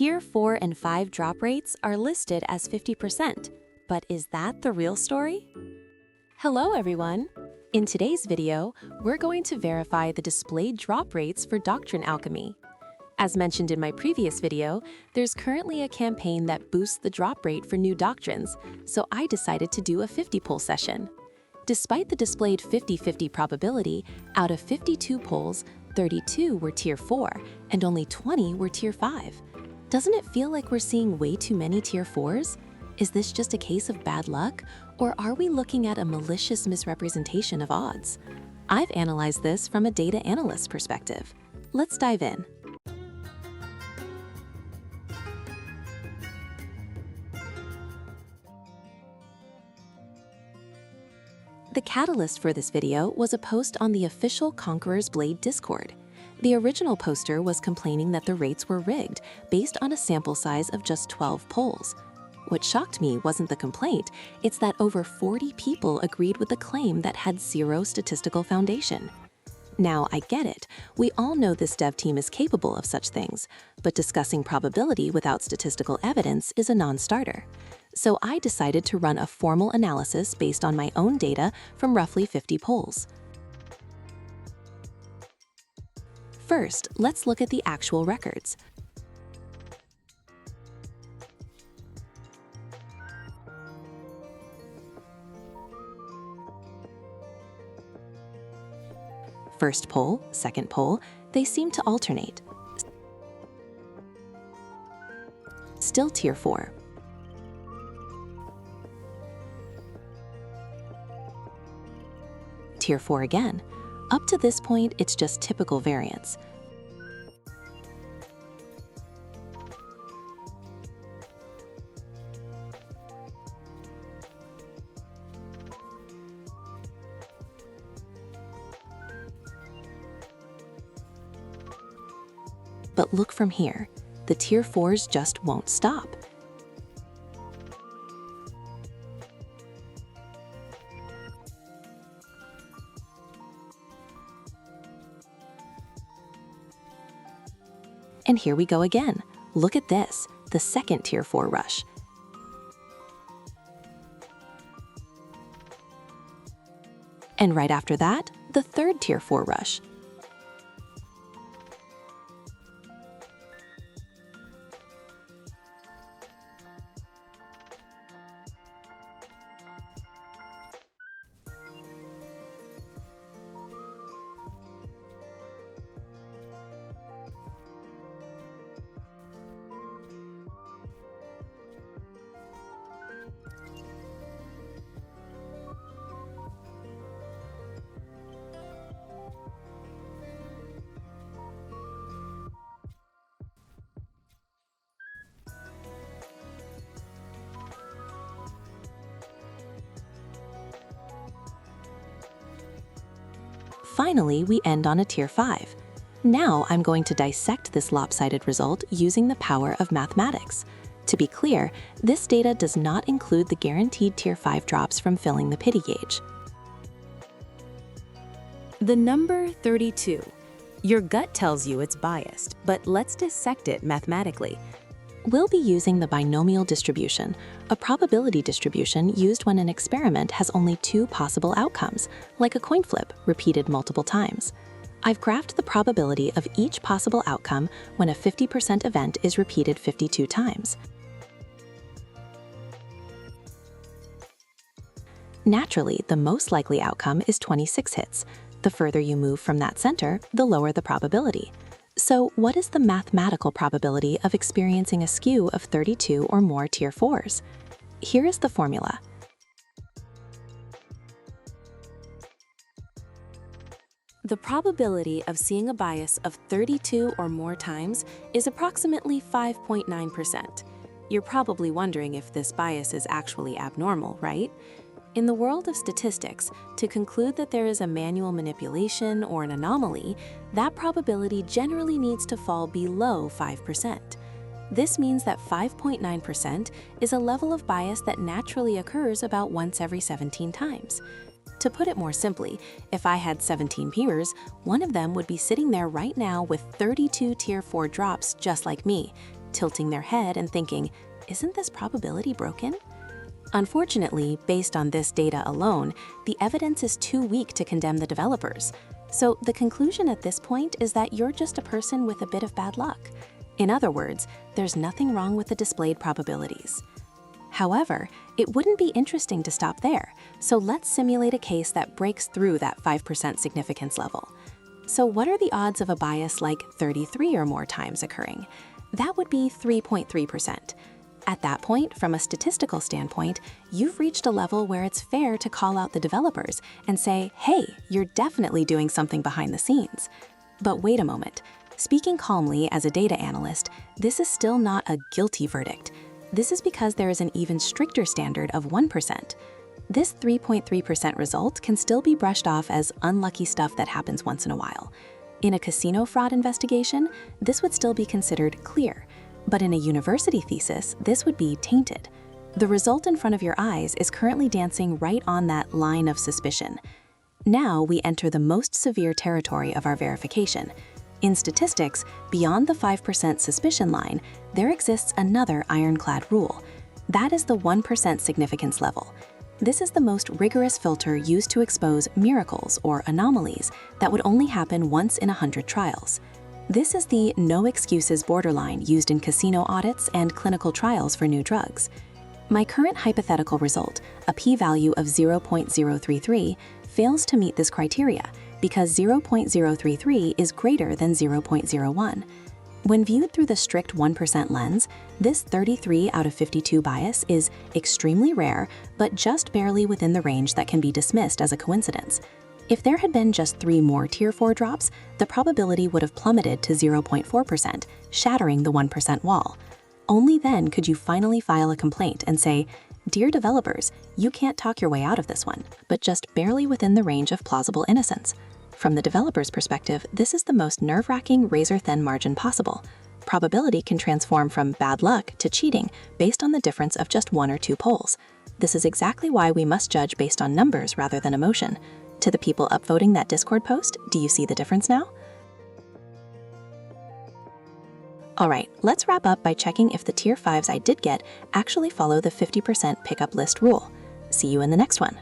Tier 4 and 5 drop rates are listed as 50%, but is that the real story? Hello everyone! In today's video, we're going to verify the displayed drop rates for doctrine alchemy. As mentioned in my previous video, there's currently a campaign that boosts the drop rate for new doctrines, so I decided to do a 50 poll session. Despite the displayed 50-50 probability, out of 52 polls, 32 were Tier 4 and only 20 were Tier 5. Doesn't it feel like we're seeing way too many Tier 4s? Is this just a case of bad luck, or are we looking at a malicious misrepresentation of odds? I've analyzed this from a data analyst's perspective. Let's dive in. The catalyst for this video was a post on the official Conquerors Blade Discord. The original poster was complaining that the rates were rigged based on a sample size of just 12 polls. What shocked me wasn't the complaint, it's that over 40 people agreed with the claim that had zero statistical foundation. Now, I get it. We all know this dev team is capable of such things, but discussing probability without statistical evidence is a non-starter. So I decided to run a formal analysis based on my own data from roughly 50 polls. First, let's look at the actual records. First poll, second poll, they seem to alternate. Still Tier 4. Tier 4 again. Up to this point, it's just typical variance. But look from here. The Tier 4s just won't stop. And here we go again. Look at this, the second Tier 4 rush. And right after that, the third Tier 4 rush. Finally, we end on a Tier 5. Now I'm going to dissect this lopsided result using the power of mathematics. To be clear, this data does not include the guaranteed Tier 5 drops from filling the pity gauge. The number 32. Your gut tells you it's biased, but let's dissect it mathematically. We'll be using the binomial distribution, a probability distribution used when an experiment has only two possible outcomes, like a coin flip repeated multiple times. I've graphed the probability of each possible outcome when a 50% event is repeated 52 times. Naturally, the most likely outcome is 26 hits. The further you move from that center, the lower the probability. So what is the mathematical probability of experiencing a skew of 32 or more Tier 4s? Here is the formula. The probability of seeing a bias of 32 or more times is approximately 5.9%. You're probably wondering if this bias is actually abnormal, right? In the world of statistics, to conclude that there is a manual manipulation or an anomaly, that probability generally needs to fall below 5%. This means that 5.9% is a level of bias that naturally occurs about once every 17 times. To put it more simply, if I had 17 peers, one of them would be sitting there right now with 32 Tier 4 drops just like me, tilting their head and thinking, "Isn't this probability broken?" Unfortunately, based on this data alone, the evidence is too weak to condemn the developers. So the conclusion at this point is that you're just a person with a bit of bad luck. In other words, there's nothing wrong with the displayed probabilities. However, it wouldn't be interesting to stop there, so let's simulate a case that breaks through that 5% significance level. So what are the odds of a bias like 33 or more times occurring? That would be 3.3%. At that point, from a statistical standpoint, you've reached a level where it's fair to call out the developers and say, "Hey, you're definitely doing something behind the scenes." But wait a moment. Speaking calmly as a data analyst, this is still not a guilty verdict. This is because there is an even stricter standard of 1%. This 3.3% result can still be brushed off as unlucky stuff that happens once in a while. In a casino fraud investigation, this would still be considered clear. But in a university thesis, this would be tainted. The result in front of your eyes is currently dancing right on that line of suspicion. Now we enter the most severe territory of our verification. In statistics, beyond the 5% suspicion line, there exists another ironclad rule. That is the 1% significance level. This is the most rigorous filter used to expose miracles or anomalies that would only happen once in 100 trials. This is the no excuses borderline used in casino audits and clinical trials for new drugs. My current hypothetical result, a p-value of 0.033, fails to meet this criteria because 0.033 is greater than 0.01. When viewed through the strict 1% lens, this 33 out of 52 bias is extremely rare, but just barely within the range that can be dismissed as a coincidence. If there had been just 3 more Tier 4 drops, the probability would have plummeted to 0.4%, shattering the 1% wall. Only then could you finally file a complaint and say, "Dear developers, you can't talk your way out of this one, but just barely within the range of plausible innocence." From the developer's perspective, this is the most nerve-wracking razor-thin margin possible. Probability can transform from bad luck to cheating based on the difference of just 1 or 2 polls. This is exactly why we must judge based on numbers rather than emotion. To the people upvoting that Discord post, do you see the difference now? Alright, let's wrap up by checking if the Tier 5s I did get actually follow the 50% pickup list rule. See you in the next one.